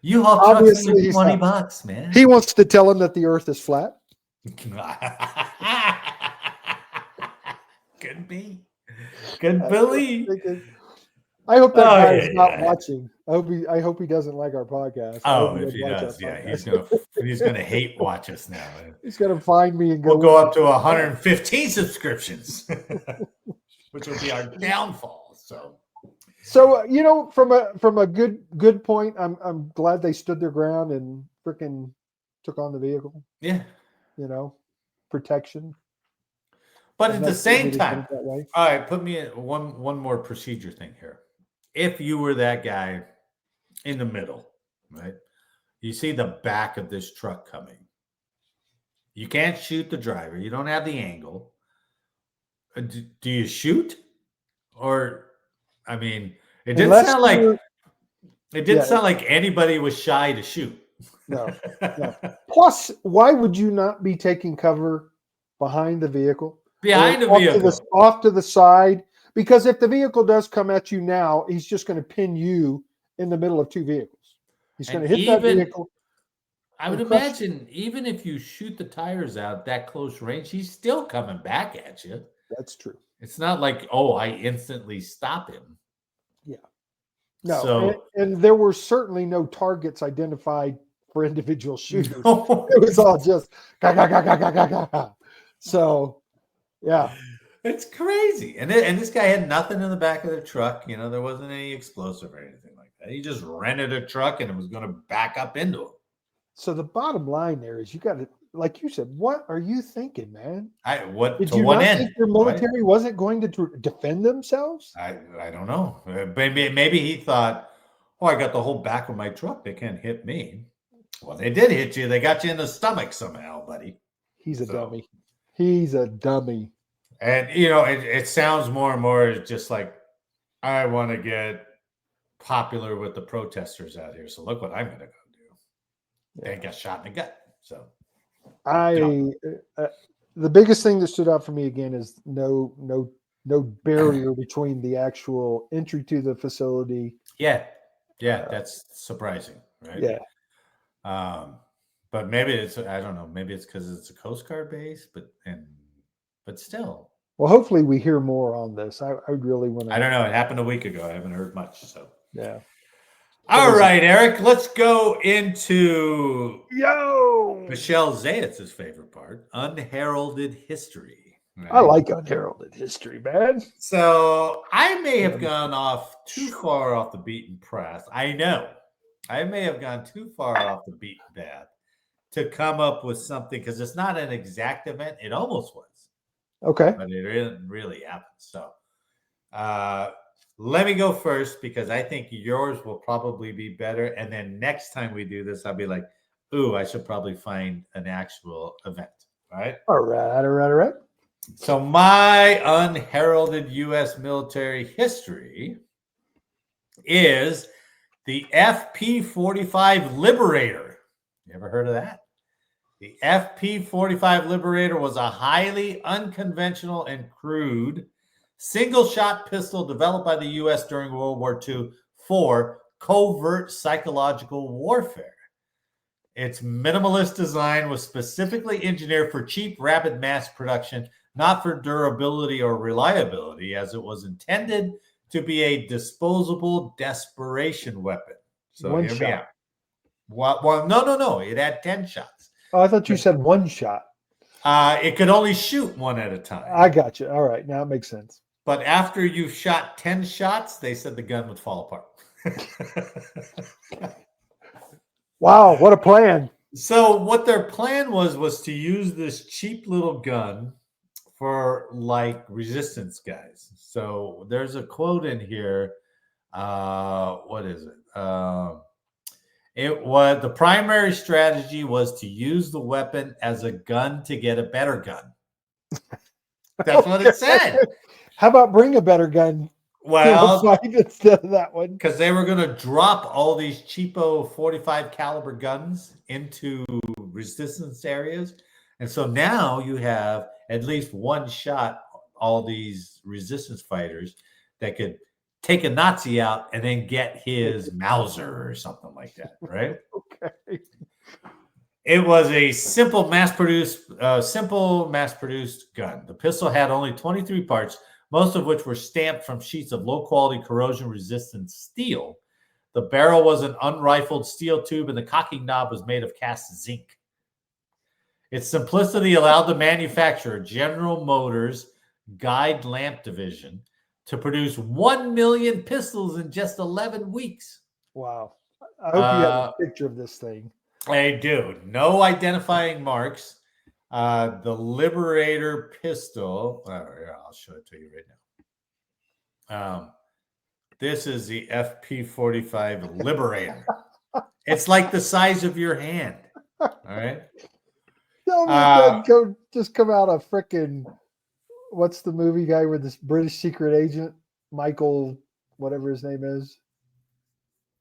You haul trucks Obviously, for $20, man. He wants to tell him that the Earth is flat. Could be. Could believe. I hope that guy is not watching. I hope he doesn't like our podcast. Oh, if he does, he's gonna hate watch us now. He's gonna find me and go. We'll go up to 115 subscriptions, which will be our downfall. So you know, from a good point, I'm glad they stood their ground and freaking took on the vehicle. Yeah, you know, protection. But at the same time, all right, put me in one more procedure thing here. If you were that guy in the middle, right? You see the back of this truck coming. You can't shoot the driver. You don't have the angle. Do you shoot? Or, I mean, it didn't sound like anybody was shy to shoot. No. Plus, why would you not be taking cover behind the vehicle? Behind the vehicle. Off to the side. Because if the vehicle does come at you now, he's just going to pin you in the middle of two vehicles. He's going to hit that vehicle. I would imagine even if you shoot the tires out that close range, he's still coming back at you. That's true. It's not like, I instantly stop him. Yeah. No. And there were certainly no targets identified for individual shooters. No. It was all just So, yeah. It's crazy. And this guy had nothing in the back of the truck. You know, there wasn't any explosive or anything like that. He just rented a truck and it was going to back up into him. So the bottom line there is you got to, like you said, what are you thinking, man? Did you not think your military wasn't going to defend themselves? I don't know. Maybe he thought, I got the whole back of my truck. They can't hit me. Well, they did hit you. They got you in the stomach somehow, buddy. He's a dummy. He's a dummy. And, you know, it sounds more and more just like, I want to get popular with the protesters out here. So look what I'm going to go do. They got shot in the gut. So the biggest thing that stood out for me again is no barrier between the actual entry to the facility. Yeah. That's surprising, right? Yeah. But maybe I don't know. Maybe it's because it's a Coast Guard base, but still. Well, hopefully we hear more on this. I really want to. I don't know. It happened a week ago. I haven't heard much. So yeah. All right, Eric. Let's go into Michelle Zayatz's favorite part: unheralded history. Right? I like unheralded history, man. So I may have gone off too far off the beaten path. I know I may have gone too far off the beaten path to come up with something because it's not an exact event. It almost was. Okay. But it didn't really happen. So let me go first because I think yours will probably be better. And then next time we do this, I'll be like, I should probably find an actual event. All right? All right. So my unheralded U.S. military history is the FP-45 Liberator. You ever heard of that? The FP-45 Liberator was a highly unconventional and crude single-shot pistol developed by the U.S. during World War II for covert psychological warfare. Its minimalist design was specifically engineered for cheap, rapid mass production, not for durability or reliability, as it was intended to be a disposable desperation weapon. So one here shot. we are. Well, no. It had 10 shots. Oh, I thought you said one shot. It could only shoot one at a time. I got you. All right. Now it makes sense. But after you shot 10 shots, they said the gun would fall apart. Wow. What a plan. So what their plan was to use this cheap little gun for like resistance guys. So there's a quote in here. What is it? It was the primary strategy was to use the weapon as a gun to get a better gun. That's what it said. How about bring a better gun? Well, fight instead of that one, because they were going to drop all these cheapo 45 caliber guns into resistance areas, and so now you have at least one shot all these resistance fighters that could take a Nazi out and then get his Mauser or something like that, right? Okay. It was a simple mass-produced gun. The pistol had only 23 parts, most of which were stamped from sheets of low-quality corrosion-resistant steel. The barrel was an unrifled steel tube, and the cocking knob was made of cast zinc. Its simplicity allowed the manufacturer, General Motors Guide Lamp Division, to produce 1 million pistols in just 11 weeks. Wow. I hope you have a picture of this thing. I do. No identifying marks. The Liberator pistol. I'll show it to you right now. This is the FP-45 Liberator. It's like the size of your hand. All right. Tell me it doesn't just come out of frickin' what's the movie guy with this British secret agent, Michael, whatever his name is.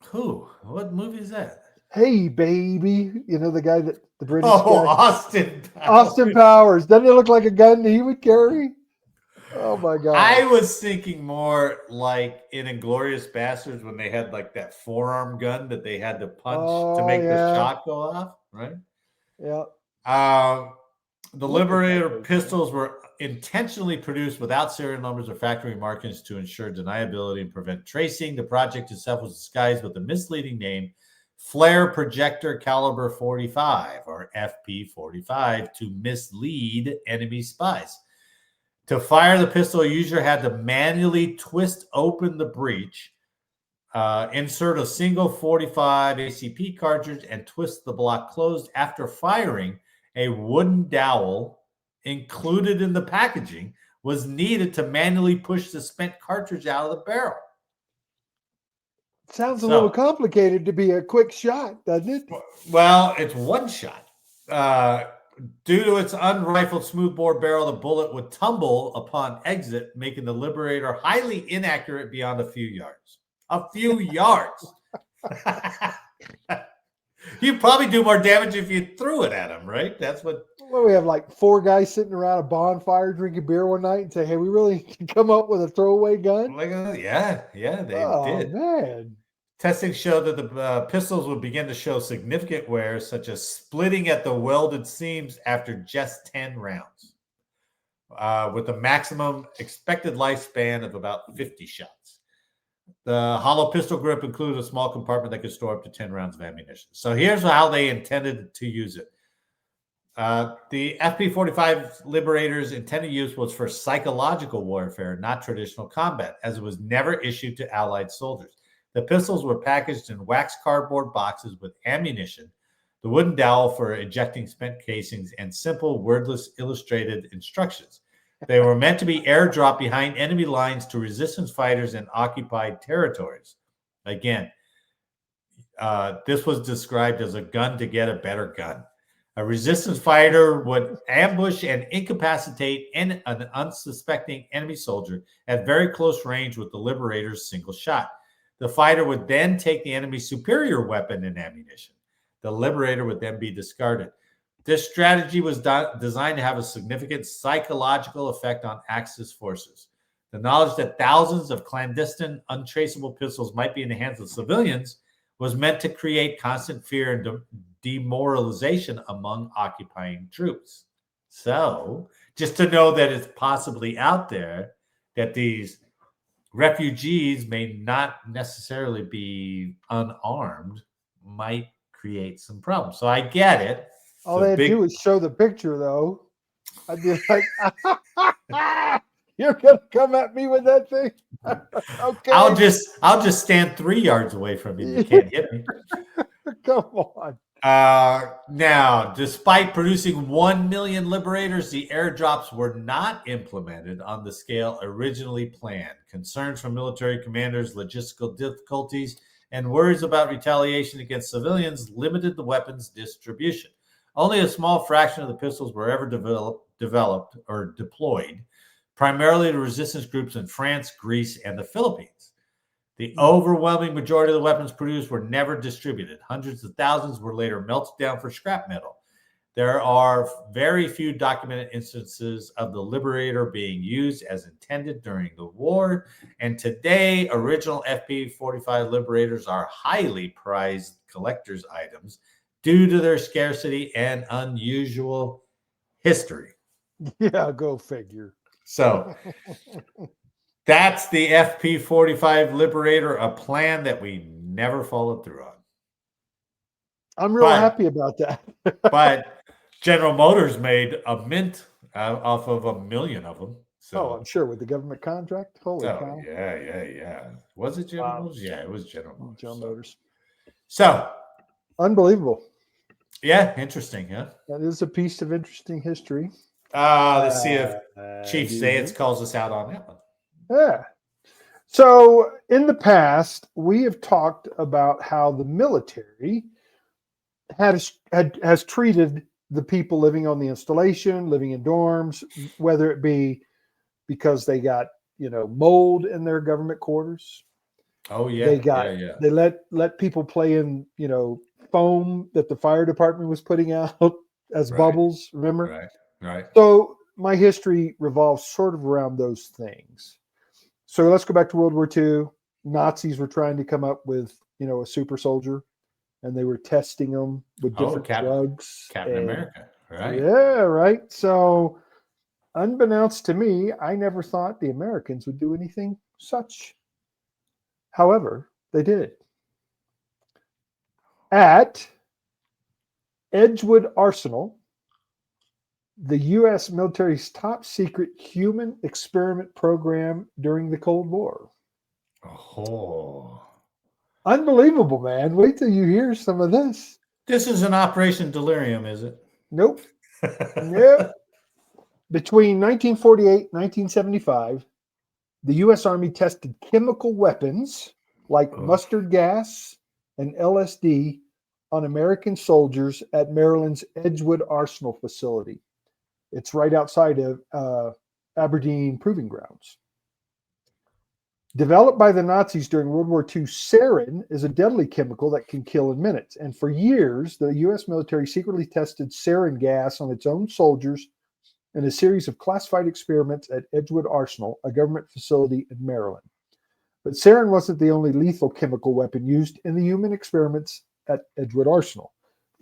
Who? What movie is that? Hey, baby. You know, the guy that the British guy. Austin Powers. Austin Powers. Doesn't it look like a gun he would carry? Oh, my God. I was thinking more like in Inglourious Bastards when they had like that forearm gun that they had to punch to make the shot go off, right? Yeah. The Liberator pistols were intentionally produced without serial numbers or factory markings to ensure deniability and prevent tracing. The project itself was disguised with a misleading name, Flare Projector Caliber 45, or FP-45, to mislead enemy spies. To fire the pistol, a user had to manually twist open the breech, insert a single 45 ACP cartridge, and twist the block closed. After firing, a wooden dowel included in the packaging was needed to manually push the spent cartridge out of the barrel. Sounds a little complicated to be a quick shot, doesn't it? Well, it's one shot. Due to its unrifled smoothbore barrel, the bullet would tumble upon exit, making the Liberator highly inaccurate beyond a few yards. A few yards. You'd probably do more damage if you threw it at him, right? That's what. Well, we have like 4 guys sitting around a bonfire drinking beer one night and say, hey, we really can come up with a throwaway gun? Yeah, they did. Man. Testing showed that the pistols would begin to show significant wear, such as splitting at the welded seams after just 10 rounds, with a maximum expected lifespan of about 50 shots. The hollow pistol grip included a small compartment that could store up to 10 rounds of ammunition. So here's how they intended to use it. The FP-45 Liberator's intended use was for psychological warfare, not traditional combat, as it was never issued to Allied soldiers. The pistols were packaged in wax cardboard boxes with ammunition, the wooden dowel for ejecting spent casings, and simple, wordless, illustrated instructions. They were meant to be airdropped behind enemy lines to resistance fighters in occupied territories. Again, this was described as a gun to get a better gun. A resistance fighter would ambush and incapacitate an unsuspecting enemy soldier at very close range with the Liberator's single shot. The fighter would then take the enemy's superior weapon and ammunition. The Liberator would then be discarded. This strategy was designed to have a significant psychological effect on Axis forces. The knowledge that thousands of clandestine, untraceable pistols might be in the hands of civilians was meant to create constant fear and demoralization among occupying troops. So, just to know that it's possibly out there, that these refugees may not necessarily be unarmed, might create some problems. So I get it. All they had to do is show the picture, though. I'd be like, you're going to come at me with that thing? Okay. I'll just stand 3 yards away from you. You can't hit me. Come on. Now, despite producing 1 million Liberators, the airdrops were not implemented on the scale originally planned. Concerns from military commanders, logistical difficulties, and worries about retaliation against civilians limited the weapons distribution. Only a small fraction of the pistols were ever developed or deployed, primarily to resistance groups in France, Greece, and the Philippines. The overwhelming majority of the weapons produced were never distributed. Hundreds of thousands were later melted down for scrap metal. There are very few documented instances of the Liberator being used as intended during the war, and today, original FP-45 Liberators are highly prized collector's items due to their scarcity and unusual history. Yeah, go figure. So that's the FP-45 Liberator, a plan that we never followed through on. I'm real happy about that. But General Motors made a mint off of 1 million of them. So, I'm sure with the government contract. Holy cow! Yeah. Was it General Motors? Yeah, it was General Motors. General Motors. So, unbelievable. Yeah, interesting, huh? That is a piece of interesting history. Let's see if Chief Zayats calls us out on that one. Yeah. So in the past, we have talked about how the military has treated the people living on the installation, living in dorms, whether it be because they got mold in their government quarters. Oh yeah, they let people play in foam that the fire department was putting out as bubbles. Remember? Right. So my history revolves sort of around those things. So let's go back to World War II. Nazis were trying to come up with, a super soldier, and they were testing them with different drugs. Captain America, right? Yeah, right. So unbeknownst to me, I never thought the Americans would do anything such. However, they did. At Edgewood Arsenal, the U.S. military's top secret human experiment program during the Cold War. Oh. Unbelievable, man. Wait till you hear some of this. This is an Operation Delirium, is it? Nope. Nope. Between 1948 and 1975, the U.S. Army tested chemical weapons like mustard gas and LSD on American soldiers at Maryland's Edgewood Arsenal facility. It's right outside of Aberdeen Proving Grounds. Developed by the Nazis during World War II, sarin is a deadly chemical that can kill in minutes. And for years, the U.S. military secretly tested sarin gas on its own soldiers in a series of classified experiments at Edgewood Arsenal, a government facility in Maryland. But sarin wasn't the only lethal chemical weapon used in the human experiments at Edgewood Arsenal.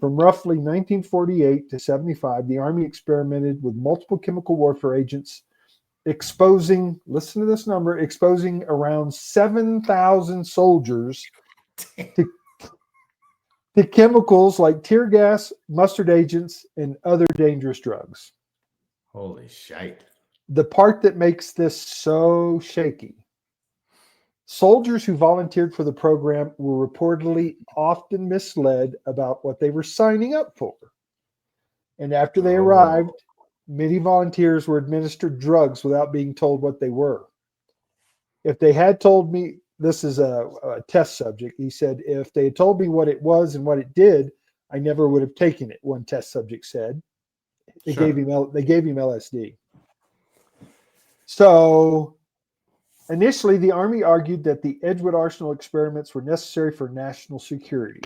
From roughly 1948 to 75, the Army experimented with multiple chemical warfare agents, exposing around 7,000 soldiers to chemicals like tear gas, mustard agents, and other dangerous drugs. Holy shite. The part that makes this so shaky: soldiers who volunteered for the program were reportedly often misled about what they were signing up for. And after they arrived, many volunteers were administered drugs without being told what they were. If they had told me, this is a test subject, he said, if they had told me what it was and what it did, I never would have taken it, one test subject said. They gave him LSD. So initially, the Army argued that the Edgewood Arsenal experiments were necessary for national security.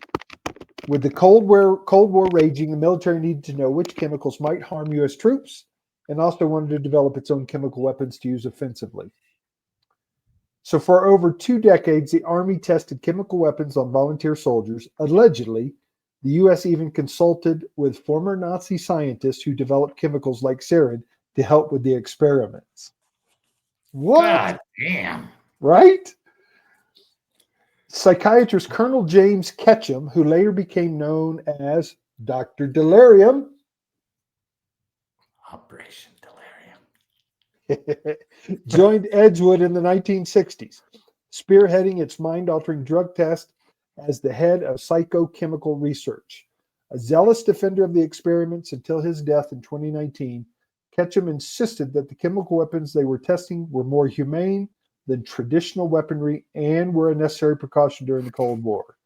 With the Cold War raging, the military needed to know which chemicals might harm U.S. troops and also wanted to develop its own chemical weapons to use offensively. So for over 2 decades, the Army tested chemical weapons on volunteer soldiers. Allegedly, the U.S. even consulted with former Nazi scientists who developed chemicals like sarin to help with the experiments. What? God damn. Right? Psychiatrist Colonel James Ketchum, who later became known as Dr. Delirium, Operation Delirium, joined Edgewood in the 1960s, spearheading its mind-altering drug test as the head of psychochemical research. A zealous defender of the experiments until his death in 2019, Ketchum insisted that the chemical weapons they were testing were more humane than traditional weaponry and were a necessary precaution during the Cold War.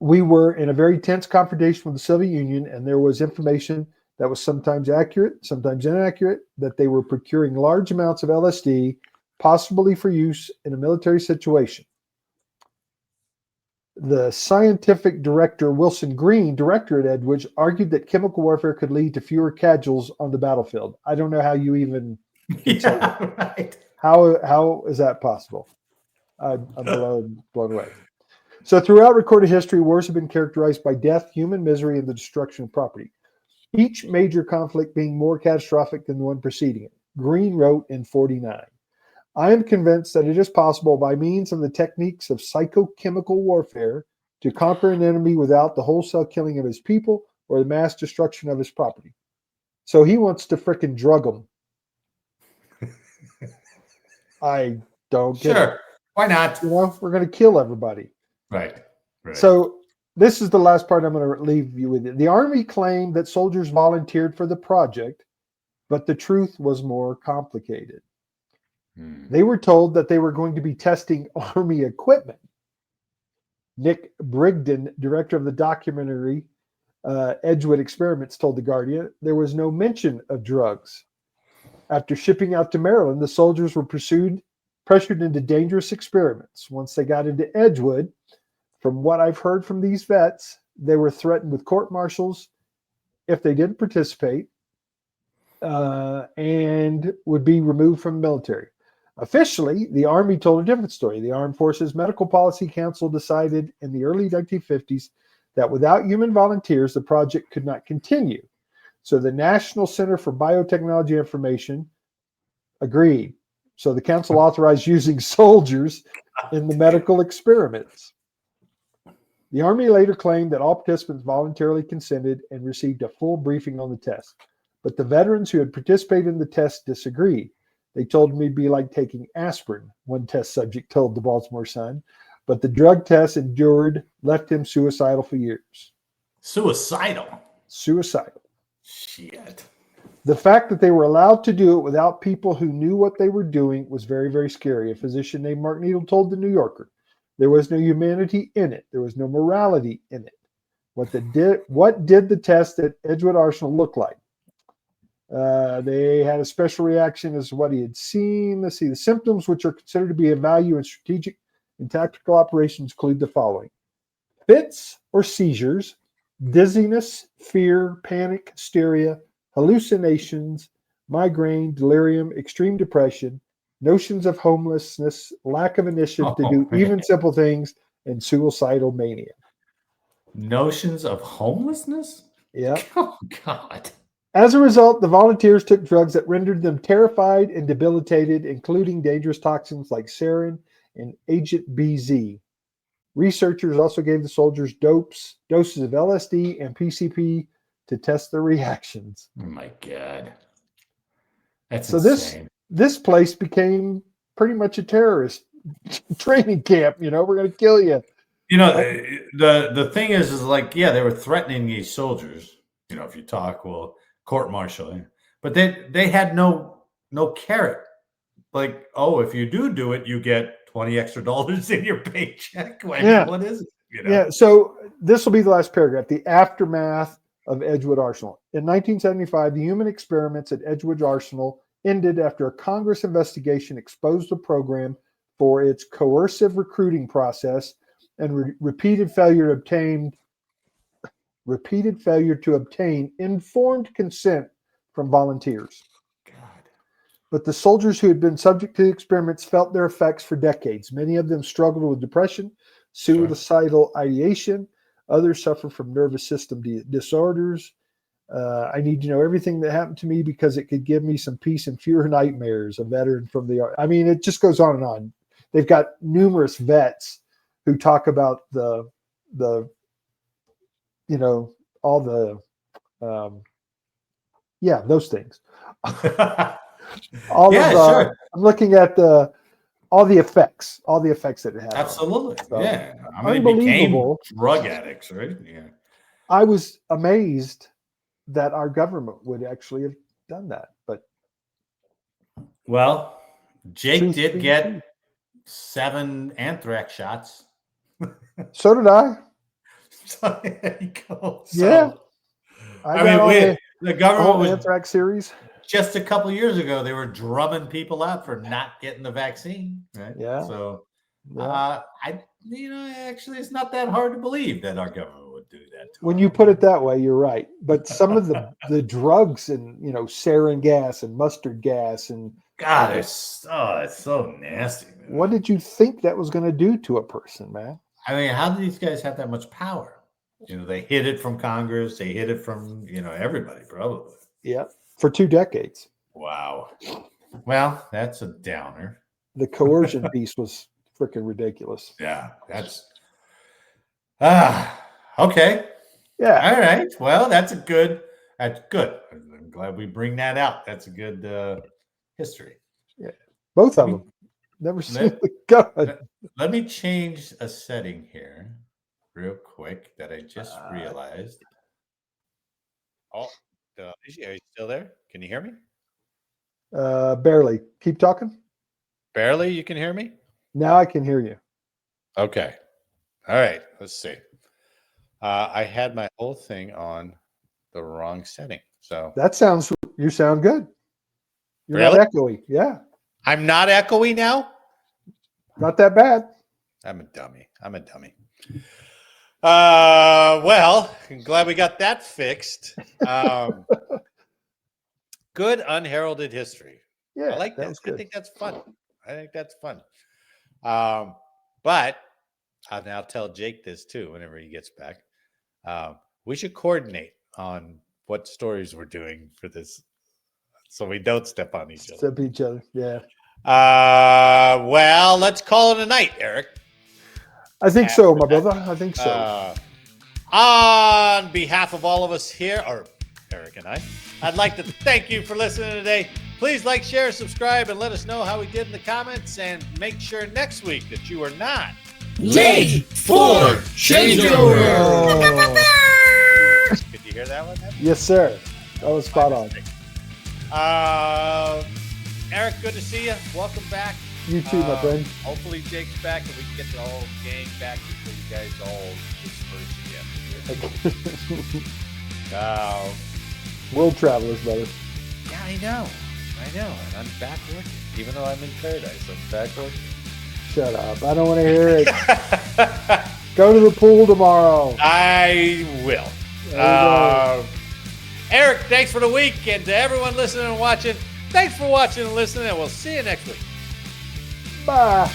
We were in a very tense confrontation with the Soviet Union, and there was information that was sometimes accurate, sometimes inaccurate, that they were procuring large amounts of LSD, possibly for use in a military situation. The scientific director, Wilson Green, director at Edgewater, argued that chemical warfare could lead to fewer casualties on the battlefield. I don't know how you even can say that. Right. How is that possible? I'm blown away. So throughout recorded history, wars have been characterized by death, human misery, and the destruction of property, each major conflict being more catastrophic than the one preceding it. Green wrote in 49, I am convinced that it is possible by means of the techniques of psychochemical warfare to conquer an enemy without the wholesale killing of his people or the mass destruction of his property. So he wants to frickin' drug them. I don't get it. Why not? You know, we're going to kill everybody. Right. So this is the last part I'm going to leave you with. The Army claimed that soldiers volunteered for the project, but the truth was more complicated. They were told that they were going to be testing Army equipment. Nick Brigden, director of the documentary Edgewater Experiments, told The Guardian there was no mention of drugs. After shipping out to Maryland, the soldiers were pressured into dangerous experiments. Once they got into Edgewood, from what I've heard from these vets, they were threatened with court-martials if they didn't participate and would be removed from the military. Officially, the Army told a different story. The Armed Forces Medical Policy Council decided in the early 1950s that without human volunteers, the project could not continue. So the National Center for Biotechnology Information agreed. So the council authorized using soldiers in the medical experiments. The Army later claimed that all participants voluntarily consented and received a full briefing on the test. But the veterans who had participated in the test disagreed. They told me it'd be like taking aspirin, one test subject told the Baltimore Sun. But the drug test endured left him suicidal for years. Suicidal? Suicidal. Shit. The fact that they were allowed to do it without people who knew what they were doing was very, very scary. A physician named Mark Needle told the New Yorker, there was no humanity in it. There was no morality in it. What did the test at Edgewater Arsenal look like? They had a special reaction as to what he had seen. Let's see. The symptoms which are considered to be of value in strategic and tactical operations include the following: fits or seizures, dizziness, fear, panic, hysteria, hallucinations, migraine, delirium, extreme depression, notions of homelessness, lack of initiative to do even simple things, and suicidal mania. Notions of homelessness? Yeah. Oh, God. As a result, the volunteers took drugs that rendered them terrified and debilitated, including dangerous toxins like sarin and Agent BZ. Researchers also gave the soldiers doses of LSD and PCP to test their reactions. Oh, my God. That's so insane. This place became pretty much a terrorist training camp. You know, we're going to kill you. You know, the thing is like, yeah, they were threatening these soldiers. You know, if you talk, well, court-martial. But they had no carrot. Like, oh, if you do it, you get $20 extra in your paycheck. Like, yeah. What is it? You know? Yeah. So this will be the last paragraph. The aftermath of Edgewater Arsenal. In 1975, the human experiments at Edgewater Arsenal ended after a Congress investigation exposed the program for its coercive recruiting process and repeated failure to obtain informed consent from volunteers. God. But the soldiers who had been subject to the experiments felt their effects for decades. Many of them struggled with depression, suicidal ideation. Others suffer from nervous system disorders. I need to know everything that happened to me because it could give me some peace and fewer nightmares. A veteran from the, I mean, it just goes on and on. They've got numerous vets who talk about the you know, all the, those things. Sure. I'm looking at all the effects that it had. Absolutely. So, yeah. I mean, they became drug addicts, right? Yeah. I was amazed that our government would actually have done that. But Well, Jake truth did be get told, 7 anthrax shots. so did I. So there you go. Yeah. So, I I got all mean, the the government whole was anthrax series. just a couple years ago, they were drumming people out for not getting the vaccine, right? Yeah. So, Yeah. actually, it's not that hard to believe that our government would do that to When us. you put it that way, you're right. But some of the drugs and sarin gas and mustard gas and God, it's so nasty, man. what did you think that was going to do to a person, man? I mean, how do these guys have that much power? They hid it from Congress. They hid it from, everybody, probably. Yeah, for 2 decades. Wow. Well, that's a downer. The coercion piece was freaking ridiculous. Yeah, that's okay. Yeah, All right. Well, that's good. I'm glad we bring that out. That's a good history. yeah, both of Let me- them. Never seen the gun. Let me change a setting here real quick that I just realized. Oh, are you still there? Can you hear me? Barely. Keep talking. Barely, you can hear me? Now I can hear you. Okay. All right. Let's see. I had my whole thing on the wrong setting. So You sound good. You're Really? not echoey. Yeah, I'm not echoey now? not that bad. I'm a dummy. Well, I'm glad we got that fixed. Good unheralded history. Yeah, I like that. was I good. think that's fun. But I'll now tell Jake this too whenever he gets back. We should coordinate on what stories we're doing for this so we don't step on each other. Step each other. Yeah, Well, let's call it a night, Eric. I think so, my brother. I think so. On behalf of all of us here, or Eric and I'd like to thank you for listening today. Please like, share, subscribe, and let us know how we did in the comments. And make sure next week that you are not late for changeover. Oh. Did you hear that one? Yes, sir. That was spot on. Eric, good to see you. Welcome back. You too, my friend. Hopefully Jake's back and we can get the whole gang back before you guys all disperse again. World travelers, brother. Yeah, I know. And I'm back working. Even though I'm in paradise, I'm back working. Shut up. I don't want to hear it. Go to the pool tomorrow. I will. There you go. Eric, thanks for the week. And to everyone listening and watching, thanks for watching and listening. And we'll see you next week. Bye.